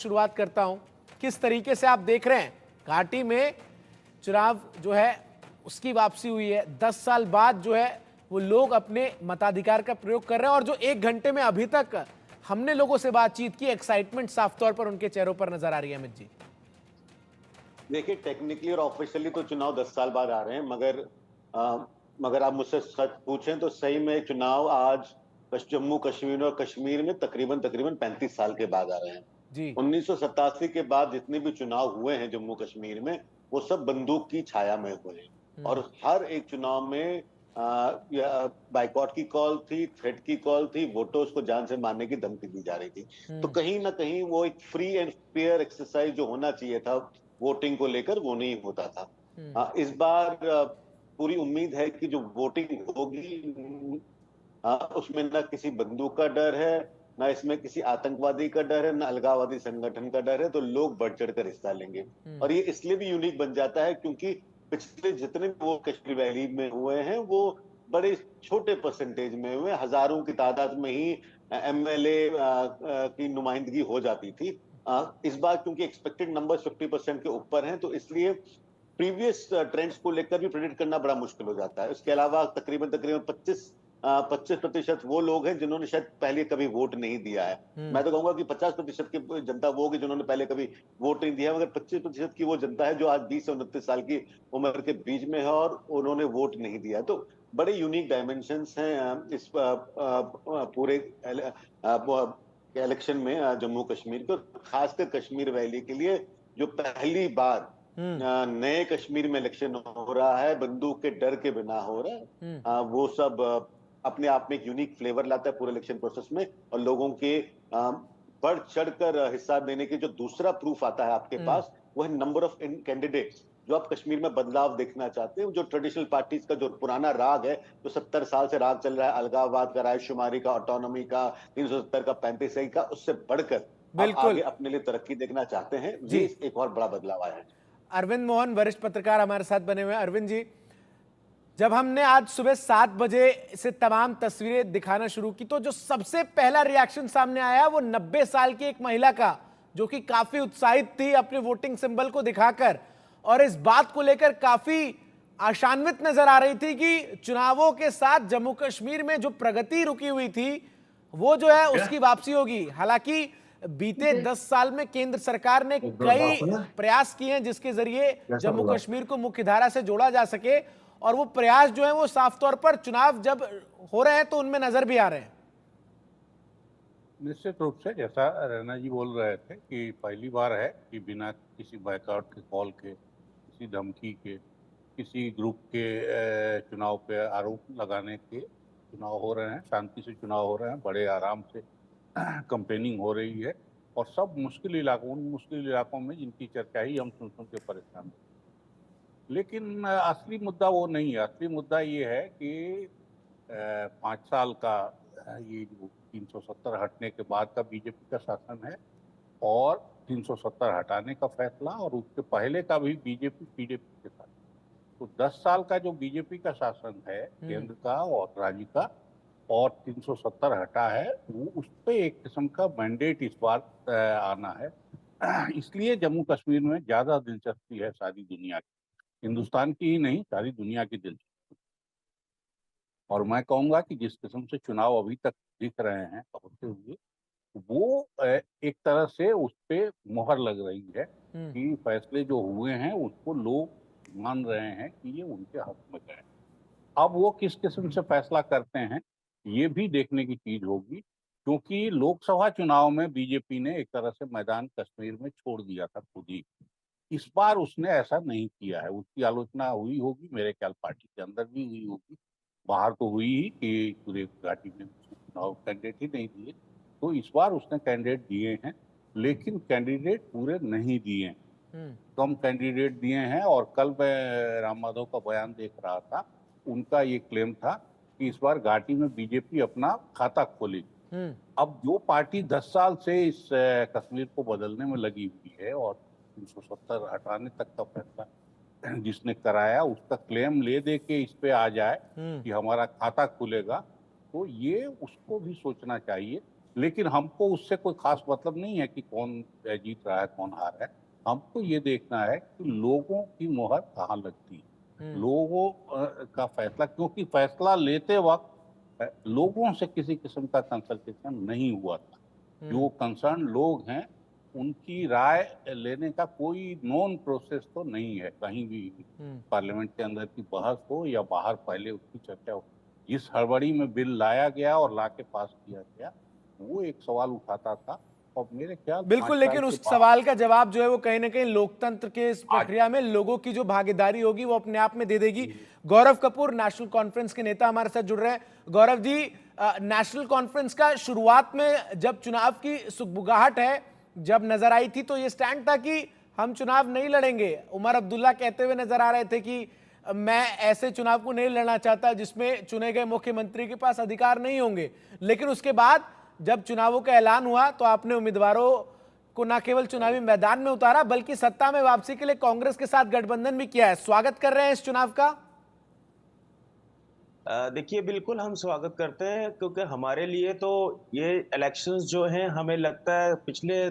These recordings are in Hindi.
शुरुआत करता हूं। किस तरीके से आप देख रहे हैं घाटी में चुनाव जो है उसकी वापसी हुई है 10 साल बाद जो है वो लोग अपने मताधिकार का प्रयोग कर रहे हैं और जो 1 घंटे में अभी तक हमने लोगों से बातचीत की, एक्साइटमेंट साफ तौर पर उनके चेहरों पर नजर आ रही है। अमित जी, देखिए, टेक्निकली और ऑफिशियली तो चुनाव 10 साल बाद आ रहे हैं, मगर आप मुझसे सच पूछें तो सही में चुनाव आज जम्मू कश्मीर और कश्मीर में तकरीबन तकरीबन 35 साल के बाद आ रहे हैं। जी। 1987 के बाद जितने भी चुनाव हुए हैं जम्मू कश्मीर में, वो सब बंदूक की छाया में हुए हैं। और हम्म। हर एक चुनाव में बाइकॉट की कॉल थी, थ्रेट की कॉल थी, वोटर्स को जान से मारने की धमकी दी जा रही थी। तो हम्म। कहीं ना कहीं वो एक फ्री एंड फेयर एक्सरसाइज जो होना चाहिए था वोटिंग को लेकर, वो नहीं होता था। हम्म। इस बार पूरी उम्मीद है कि जो वोटिंग होगी, उसमें ना किसी बंदूक का डर है, ना इसमें किसी आतंकवादी का डर है, ना अलगाववादी संगठन का डर है, तो लोग बढ़ चढ़कर हिस्सा लेंगे। हम्म। और ये इसलिए भी यूनिक बन जाता है क्योंकि पिछले जितने भी वो कश्मीर वैली में हुए हैं, वो बड़े छोटे परसेंटेज में हुए, हजारों की तादाद में ही एमएलए की नुमाइंदगी हो जाती थी। इस बार क्योंकि एक्सपेक्टेड नंबर 50% के ऊपर हैं, तो इसलिए प्रीवियस ट्रेंड्स को लेकर भी प्रेडिक्ट करना बड़ा मुश्किल हो जाता है। इसके अलावा तकरीबन तकरीबन 25% वो लोग हैं जिन्होंने शायद पहले कभी वोट नहीं दिया है। हम्म। मैं तो कहूंगा कि 50% की जनता वो होगी जिन्होंने पहले कभी वोट नहीं दिया है, मगर 25% की वो जनता है जो आज 20 से 29 साल की उम्र के बीच में है और उन्होंने वोट नहीं दिया है। तो बड़े यूनिक डायमेंशंस हैं इस पूरे इलेक्शन में जम्मू कश्मीर के, और खासकर कश्मीर वैली के लिए, जो पहली बार हम्म। नए कश्मीर में इलेक्शन हो रहा है, बंदूक के डर के बिना हो रहा है। हम्म। वो सब अपने आप में एक यूनिक फ्लेवर लाता है पूरे इलेक्शन प्रोसेस में। और लोगों के बढ़ चढ़कर हिस्सा देने के जो दूसरा प्रूफ आता है आपके हम्म। पास, वो है नंबर ऑफ कैंडिडेट्स। जो आप कश्मीर में बदलाव देखना चाहते हैं, जो ट्रेडिशनल पार्टीज का जो पुराना राग है, जो 70 साल से राग चल रहा है, अलगाववाद का, रायशुमारी का, ऑटोनॉमी का, 370 का, 35 का, उससे बढ़कर आप बिल्कुल। आगे अपने लिए तरक्की देखना चाहते हैं, जी। ये एक और बड़ा बदलाव आया है। अरविंद मोहन वरिष्ठ पत्रकार हमारे साथ बने हुए हैं। अरविंद जी, जब हमने आज सुबह 7 बजे से तमाम तस्वीरें दिखाना शुरू की तो जो सबसे पहला रिएक्शन सामने आया वो 90 साल की एक महिला का, जो कि काफी उत्साहित थी अपने वोटिंग सिंबल को दिखाकर और इस बात को लेकर काफी आशान्वित नजर आ रही थी कि चुनावों के साथ जम्मू कश्मीर में जो प्रगति रुकी हुई थी वो जो है उसकी वापसी होगी। हालांकि बीते 10 साल में केंद्र सरकार ने कई प्रयास किए हैं जिसके जरिए जम्मू कश्मीर को मुख्यधारा से जोड़ा जा सके और वो प्रयास जो है वो साफ तौर पर चुनाव जब हो रहे हैं तो उनमें नजर भी आ रहे हैं। निश्चित रूप से जैसा रैना जी बोल रहे थे कि पहली बार है कि बिना किसी बैकआउट के कॉल के, किसी धमकी के, किसी ग्रुप के चुनाव पे आरोप लगाने के चुनाव हो रहे हैं। शांति से चुनाव हो रहे हैं, बड़े आराम से कंपेनिंग हो रही है। और सब मुश्किल इलाकों, उन मुश्किल इलाकों में जिनकी चर्चा ही हम सुन सुन के परेशान हैं। लेकिन असली मुद्दा वो नहीं है। असली मुद्दा ये है कि 5 साल का ये जो 370 हटने के बाद का बीजेपी का शासन है, और 370 हटाने का फैसला, और उसके पहले का भी बीजेपी पीडीपी के साथ। तो 10 साल का जो बीजेपी का शासन है केंद्र का और राज्य का, और 370 हटा है, वो उस पर एक किस्म का मैंडेट इस बार आना है। इसलिए जम्मू कश्मीर में ज्यादा दिलचस्पी है सारी दुनिया की, हिंदुस्तान की ही नहीं, सारी दुनिया की दिलचस्पी। और मैं कहूंगा कि जिस किस्म से चुनाव अभी तक दिख रहे हैं होते हुए, वो एक तरह से उस पे मोहर लग रही है कि फैसले जो हुए हैं उसको लोग मान रहे हैं कि ये उनके हक में गए। अब वो किस किस्म से फैसला करते हैं, ये भी देखने की चीज होगी, क्योंकि लोकसभा चुनाव में बीजेपी ने एक तरह से मैदान कश्मीर में छोड़ दिया था खुद ही। इस बार उसने ऐसा नहीं किया है। उसकी आलोचना हुई होगी, मेरे ख्याल पार्टी के अंदर भी हुई होगी, बाहर तो हुई ही कि पूरे घाटी में चुनाव कैंडिडेट ही नहीं दिए। तो इस बार उसने कैंडिडेट दिए हैं, लेकिन कैंडिडेट पूरे नहीं दिए हैं, कम कैंडिडेट दिए हैं। और कल मैं राम माधव का बयान देख रहा था, उनका ये क्लेम था कि इस बार घाटी में बीजेपी अपना खाता खोलेगी। अब जो पार्टी 10 साल से इस कश्मीर को बदलने में लगी हुई है और 370 हटाने तक का फैसला जिसने कराया, उसका क्लेम ले दे के इस पे आ जाए कि हमारा खाता खुलेगा, तो ये उसको भी सोचना चाहिए लेकिन हमको उससे कोई खास मतलब नहीं है कि कौन जीत रहा है कौन हार रहा है। हमको ये देखना है कि लोगों की मुहर कहाँ लगती है, लोगों का फैसला, क्योंकि फैसला लेते वक्त लोगों से किसी किस्म का कंसल्टेशन नहीं हुआ था। जो कंसर्न लोग हैं उनकी राय लेने का कोई नॉन प्रोसेस तो नहीं है कहीं भी। पार्लियामेंट के अंदर की बहस हो या बाहर पहले उसकी चर्चा हो, जिस हड़बड़ी में बिल लाया गया और लाके पास किया गया वो एक सवाल उठाता था। और मेरे ख्याल बिल्कुल, 5 साल लेकिन के उस बाद सवाल का जवाब जो है वो कहीं ना कहीं लोकतंत्र के इस प्रक्रिया में लोगों की जो भागीदारी होगी वो अपने आप में दे देगी। गौरव कपूर नेशनल कॉन्फ्रेंस के नेता हमारे साथ जुड़ रहे हैं। गौरव जी, नेशनल कॉन्फ्रेंस का शुरुआत में जब चुनाव की सुगबुगाहट है जब नजर आई थी तो ये स्टैंड था कि हम चुनाव नहीं लड़ेंगे। उमर अब्दुल्ला कहते हुए नजर आ रहे थे कि मैं ऐसे चुनाव को नहीं लड़ना चाहता जिसमें चुने गए मुख्यमंत्री के पास अधिकार नहीं होंगे। लेकिन उसके बाद जब चुनावों का ऐलान हुआ तो आपने उम्मीदवारों को न केवल चुनावी मैदान में उतारा बल्कि सत्ता में वापसी के लिए कांग्रेस के साथ गठबंधन भी किया है। स्वागत कर रहे हैं इस चुनाव का? देखिए, बिल्कुल हम स्वागत करते हैं, क्योंकि हमारे लिए तो ये इलेक्शंस जो हैं, हमें लगता है पिछले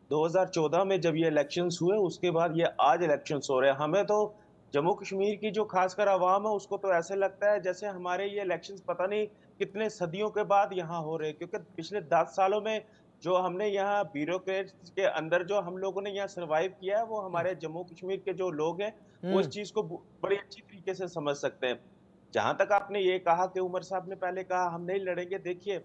2014 में जब ये इलेक्शंस हुए उसके बाद ये आज इलेक्शंस हो रहे हैं। हमें तो जम्मू कश्मीर की जो खासकर आवाम है उसको तो ऐसे लगता है जैसे हमारे ये इलेक्शंस पता नहीं कितने सदियों के बाद यहाँ हो रहे हैं, क्योंकि पिछले 10 सालों में जो हमने यहाँ ब्यूरोक्रेट्स के अंदर जो हम लोगों ने यहाँ सर्वाइव किया है, वो हमारे जम्मू कश्मीर के जो लोग हैं वो इस चीज को बड़ी अच्छी तरीके से समझ सकते हैं। जहां तक आपने ये कहा कि उमर साहब ने पहले कहा हम नहीं लड़ेंगे, देखिए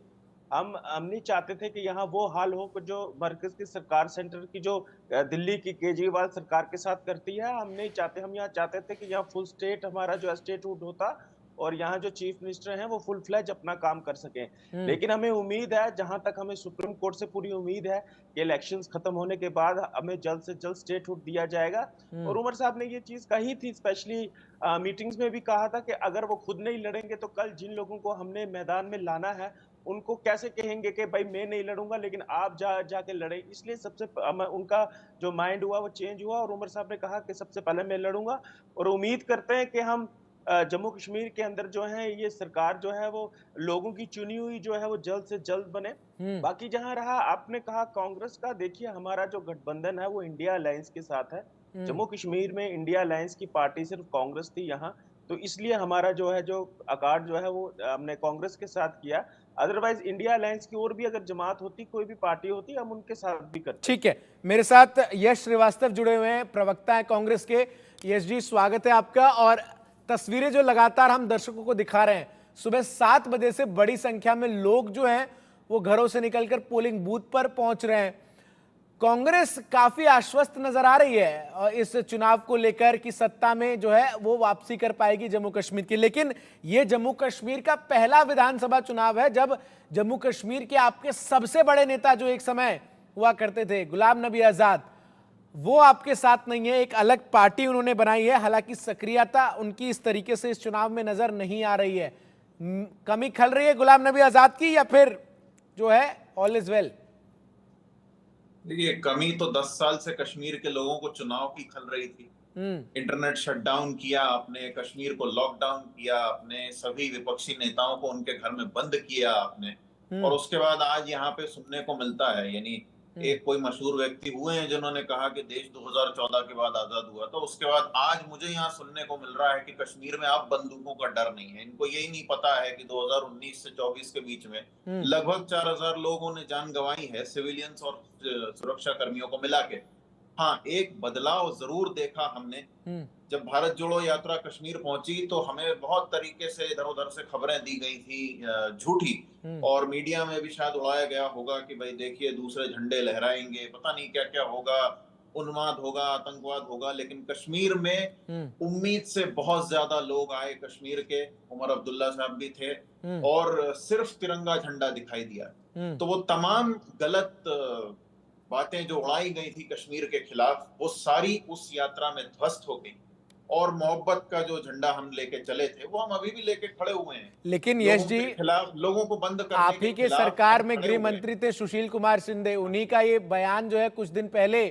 हम नहीं चाहते थे कि यहाँ वो हाल हो कि जो मरकज की सरकार सेंटर की जो दिल्ली की केजरीवाल सरकार के साथ करती है। हम नहीं चाहते, हम यहाँ चाहते थे कि यहाँ फुल स्टेट हमारा जो स्टेटहुड होता और यहाँ जो चीफ मिनिस्टर हैं वो फुल फ्लैज अपना काम कर सकें। लेकिन हमें उम्मीद है, जहां तक हमें सुप्रीम कोर्ट से पूरी उम्मीद है कि इलेक्शंस खत्म होने के बाद हमें जल्द से जल्द स्टेटहुड दिया जाएगा। और उमर साहब ने ये चीज कही थी, स्पेशली मीटिंग्स में भी कहा था कि अगर वो खुद नहीं लड़ेंगे तो कल जिन लोगों को हमने मैदान में लाना है उनको कैसे कहेंगे कि भाई मैं नहीं लड़ूंगा लेकिन आप जाके लड़े। इसलिए उनका जो माइंड हुआ वो चेंज हुआ और उमर साहब ने कहा कि सबसे पहले मैं लड़ूंगा। और उम्मीद करते हैं कि हम जम्मू कश्मीर के अंदर जो है ये सरकार जो है वो लोगों की चुनी हुई जो है वो जल्द से जल्द बने। बाकी जहां रहा आपने कहा कांग्रेस का, देखिए हमारा जो गठबंधन है वो इंडिया अलायंस के साथ है। जम्मू कश्मीर में इंडिया अलायंस की पार्टी सिर्फ कांग्रेस थी यहाँ, तो इसलिए हमारा जो है जो अकार्ड जो है वो हमने कांग्रेस के साथ किया। अदरवाइज इंडिया अलायंस की और भी अगर जमात होती, कोई भी पार्टी होती, हम उनके साथ भी करते। ठीक है, मेरे साथ यश श्रीवास्तव जुड़े हुए हैं, प्रवक्ता है कांग्रेस के। यश जी, स्वागत है आपका। और तस्वीरें जो लगातार हम दर्शकों को दिखा रहे हैं, सुबह 7 बजे से बड़ी संख्या में लोग जो हैं वो घरों से निकलकर पोलिंग बूथ पर पहुंच रहे हैं। कांग्रेस काफी आश्वस्त नजर आ रही है इस चुनाव को लेकर कि सत्ता में जो है वो वापसी कर पाएगी जम्मू कश्मीर की। लेकिन ये जम्मू कश्मीर का पहला विधानसभा चुनाव है जब जम्मू कश्मीर के आपके सबसे बड़े नेता जो एक समय हुआ करते थे, गुलाम नबी आजाद, वो आपके साथ नहीं है। एक अलग पार्टी उन्होंने बनाई है। हालांकि सक्रियता उनकी इस तरीके से इस चुनाव में नजर नहीं आ रही है। कमी खल रही है गुलाम नबी आजाद की या फिर जो है ऑल इज वेल? देखिए, कमी तो 10 साल से कश्मीर के लोगों को चुनाव की खल रही थी। इंटरनेट शटडाउन किया आपने, कश्मीर को लॉकडाउन किया आपने, सभी विपक्षी नेताओं को उनके घर में बंद किया आपने, और उसके बाद आज यहाँ पे सुनने को मिलता है, यानी एक कोई मशहूर व्यक्ति हुए हैं जिन्होंने कहा कि देश 2014 के बाद आजाद हुआ, तो उसके बाद आज मुझे यहाँ सुनने को मिल रहा है कि कश्मीर में अब बंदूकों का डर नहीं है। इनको यही नहीं पता है कि 2019 से 24 के बीच में लगभग 4000 लोगों ने जान गंवाई है, सिविलियंस और सुरक्षा कर्मियों को मिला के। हाँ, एक बदलाव जरूर देखा हमने। जब भारत जोड़ो यात्रा कश्मीर पहुंची तो हमें बहुत तरीके से इधर उधर से खबरें दी गई थी झूठी, और मीडिया में भी शायद उड़ाया गया होगा कि भाई देखिए दूसरे झंडे लहराएंगे, पता नहीं क्या क्या होगा, उन्माद होगा, आतंकवाद होगा। लेकिन कश्मीर में उम्मीद से बहुत ज्यादा लोग आए कश्मीर के। उमर अब्दुल्ला साहब भी थे और सिर्फ तिरंगा झंडा दिखाई दिया। तो वो तमाम गलत बातें जो उड़ाई गई थी कश्मीर के खिलाफ, वो सारी उस यात्रा में ध्वस्त हो गई। और मोहब्बत का जो झंडा हम लेके चले थे वो हम अभी भी लेके खड़े हुए हैं। लेकिन यश जी, खिलाफ लोगों को बंद करने आप ही के सरकार में गृह मंत्री थे सुशील कुमार शिंदे, उन्हीं का ये बयान जो है कुछ दिन पहले